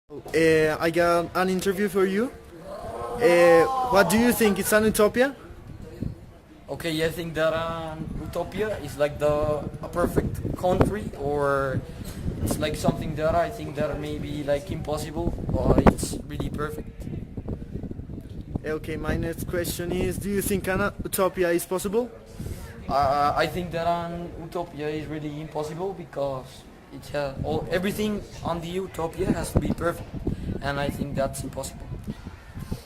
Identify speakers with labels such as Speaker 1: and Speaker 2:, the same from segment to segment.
Speaker 1: I got an interview for you. What do you think? It's an utopia?
Speaker 2: Okay, I think that utopia is like a perfect country, or it's like something that I think that may be like impossible, but it's really perfect.
Speaker 1: Okay, my next question is: do you think an utopia is possible?
Speaker 2: I think that an utopia is really impossible because everything on the utopia has to be perfect, and I think that's impossible.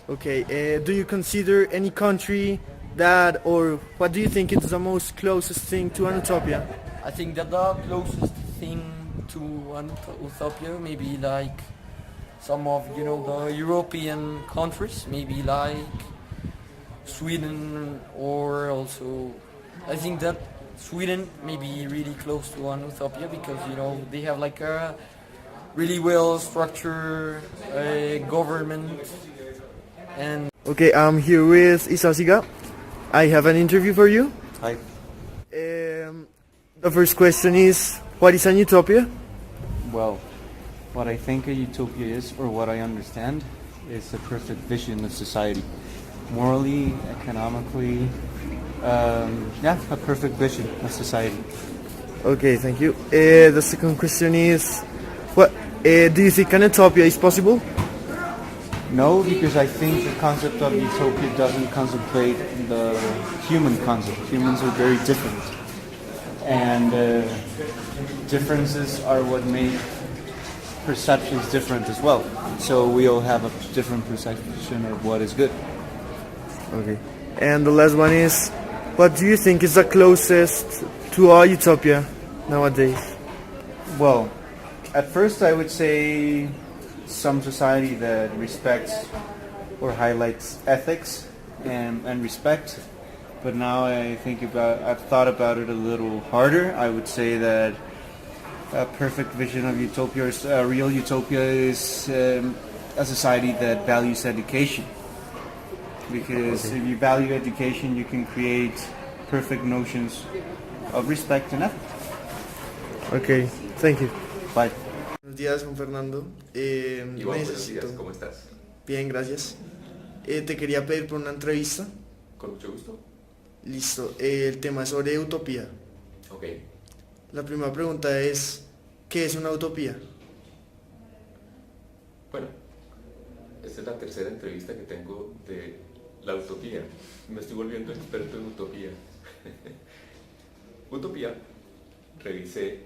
Speaker 1: Okay, do you consider any country that, or what do you think is the most closest thing to an utopia?
Speaker 2: I think that the closest thing to an utopia may be like some of the European countries, maybe like Sweden, or also I think that Sweden may be really close to an utopia because they have like a really well structured government. And
Speaker 1: Okay, I'm here with Isasiga. I have an interview for you.
Speaker 3: Hi.
Speaker 1: The first question is: what is an utopia?
Speaker 3: Well, what I think a utopia is, or what I understand, is a perfect vision of society. Morally, economically, a perfect vision of society.
Speaker 1: Okay, thank you. The second question is: what do you think an utopia is possible?
Speaker 3: No, because I think the concept of utopia doesn't contemplate the human concept. Humans are very different. And differences are what make perceptions different as well. So we all have a different perception of what is good.
Speaker 1: Okay. And the last one is: what do you think is the closest to our utopia nowadays?
Speaker 3: Well, at first I would say some society that respects or highlights ethics and respect. But now I've thought about it a little harder. I would say that a perfect vision of utopia, or a real utopia, is a society that values education. Because if you value education, you can create perfect notions of respect and ethics.
Speaker 1: Okay, thank you.
Speaker 3: Bye.
Speaker 1: Buenos días, Juan Fernando.
Speaker 4: Iván, buenos días, ¿cómo estás?
Speaker 1: Bien, gracias. Te quería pedir por una entrevista.
Speaker 4: Con mucho gusto.
Speaker 1: Listo. El tema es sobre utopía.
Speaker 4: Ok.
Speaker 1: La primera pregunta es: ¿qué es una utopía?
Speaker 4: Bueno, esta es la tercera entrevista que tengo de la utopía. Me estoy volviendo experto en utopía. Utopía, revisé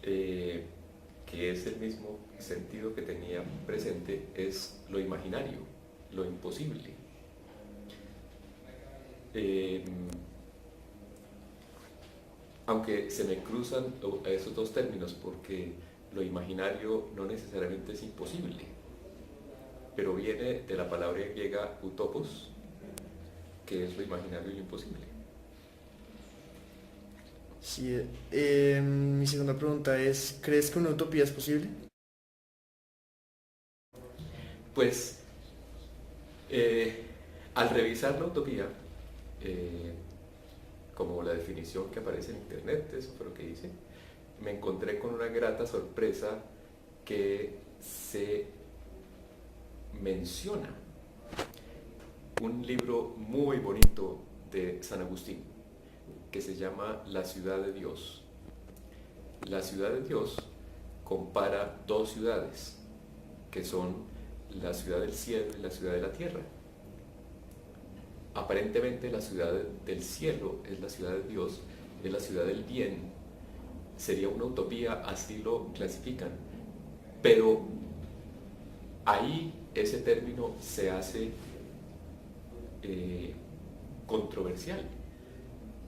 Speaker 4: que es el mismo sentido que tenía presente, es lo imaginario, lo imposible. Aunque se me cruzan esos dos términos, porque lo imaginario no necesariamente es imposible, pero viene de la palabra griega utopos, que es lo imaginario y lo imposible.
Speaker 1: Sí, mi segunda pregunta es: ¿crees que una utopía es posible?
Speaker 4: Pues, al revisar la utopía, como la definición que aparece en internet, eso fue lo que hice, me encontré con una grata sorpresa que se menciona un libro muy bonito de San Agustín que se llama La ciudad de Dios. La ciudad de Dios compara dos ciudades, que son la ciudad del cielo y la ciudad de la tierra. Aparentemente la ciudad del cielo es la ciudad de Dios, es la ciudad del bien. Sería una utopía, así lo clasifican. Pero ahí ese término se hace controversial,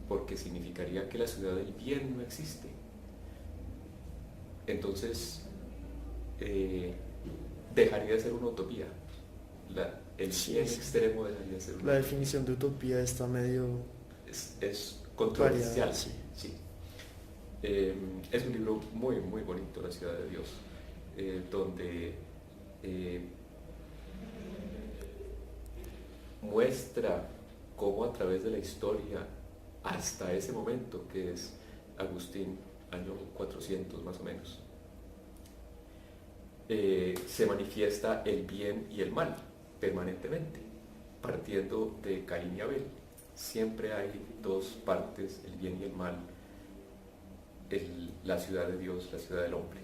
Speaker 4: porque significaría que la ciudad del bien no existe. Entonces, dejaría de ser una utopía. El bien extremo dejaría de ser una
Speaker 1: La
Speaker 4: utopía.
Speaker 1: definición de utopía está medio
Speaker 4: Es controversial.
Speaker 1: variada, sí.
Speaker 4: Sí. Es un libro muy, muy bonito, La ciudad de Dios, donde muestra cómo a través de la historia, hasta ese momento, que es Agustín, año 400 más o menos, se manifiesta el bien y el mal permanentemente, partiendo de Caín y Abel. Siempre hay dos partes, el bien y el mal, la ciudad de Dios, la ciudad del hombre.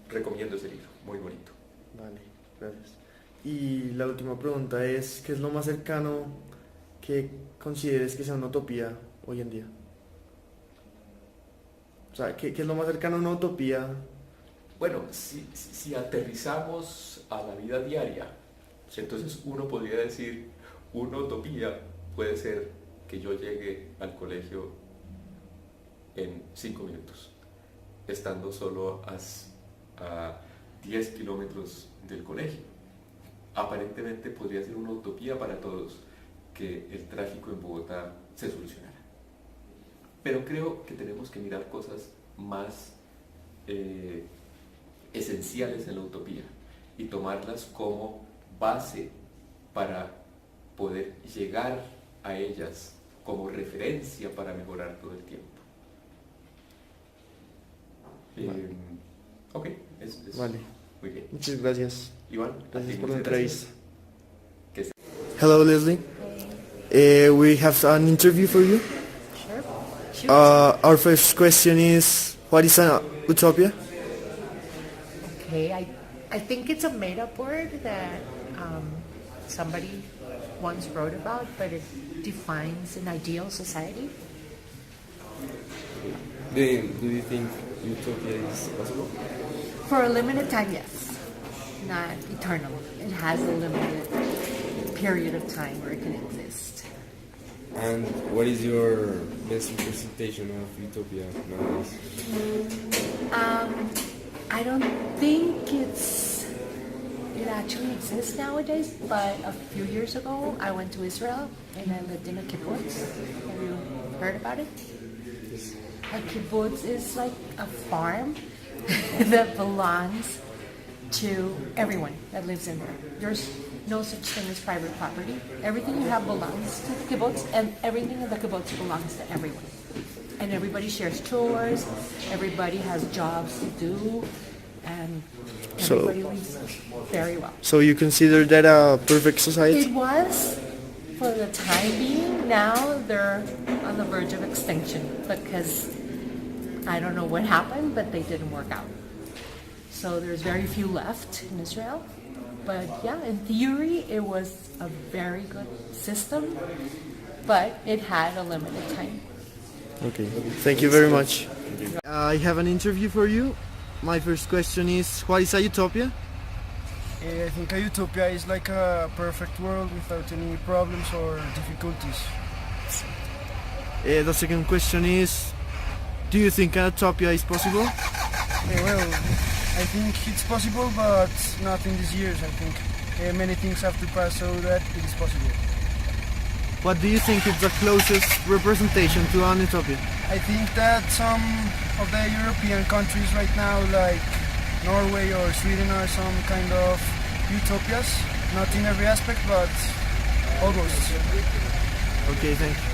Speaker 4: Recomiendo ese libro, muy bonito.
Speaker 1: Vale, gracias. Y la última pregunta es, ¿qué es lo más cercano que consideres que sea una utopía hoy en día? O sea, ¿qué es lo más cercano a una utopía?
Speaker 4: Bueno, si aterrizamos a la vida diaria, entonces uno podría decir, una utopía puede ser que yo llegue al colegio en 5 minutos, estando solo a 10 kilómetros del colegio. Aparentemente podría ser una utopía para todos que el tráfico en Bogotá se solucionara. Pero creo que tenemos que mirar cosas más esenciales en la utopía y tomarlas como base para poder llegar a ellas, como referencia para mejorar todo el tiempo. Ok,
Speaker 1: Vale.
Speaker 4: Muy bien.
Speaker 1: Muchas gracias.
Speaker 4: Iván,
Speaker 1: Gracias
Speaker 4: a ti
Speaker 1: por la
Speaker 4: muchas
Speaker 1: entrevista.
Speaker 4: gracias.
Speaker 1: Hello, Leslie. We have an interview for you.
Speaker 5: Sure.
Speaker 1: Our first question is, what is an utopia?
Speaker 5: Okay, I think it's a made-up word that somebody once wrote about, but it defines an ideal society.
Speaker 6: Do you think utopia is possible?
Speaker 5: For a limited time, yes. Not eternal. It has a limited period of time where it can exist.
Speaker 6: And what is your best representation of utopia nowadays?
Speaker 5: I don't think it actually exists nowadays, but a few years ago I went to Israel and I lived in a kibbutz. Have you heard about it?
Speaker 6: Yes.
Speaker 5: A kibbutz is like a farm that belongs to everyone that lives in there. There's no such thing as private property. Everything you have belongs to the kibbutz, and everything in the kibbutz belongs to everyone. And everybody shares chores, everybody has jobs to do, and everybody lives very well.
Speaker 1: So you consider that a perfect society?
Speaker 5: It was, for the time being. Now they're on the verge of extinction because I don't know what happened, but they didn't work out. So there's very few left in Israel. But yeah, in theory, it was a very good system, but it had a limited time.
Speaker 1: Okay, thank you very much. I have an interview for you. My first question is, what is a utopia?
Speaker 7: I think a utopia is like a perfect world without any problems or difficulties.
Speaker 1: The second question is, do you think a utopia is possible?
Speaker 7: Well, I think it's possible, but not in these years. I think many things have to pass so that it is possible.
Speaker 1: What do you think is the closest representation to an utopia?
Speaker 7: I think that some of the European countries right now, like Norway or Sweden, are some kind of utopias. Not in every aspect, but almost.
Speaker 1: Okay, thank you.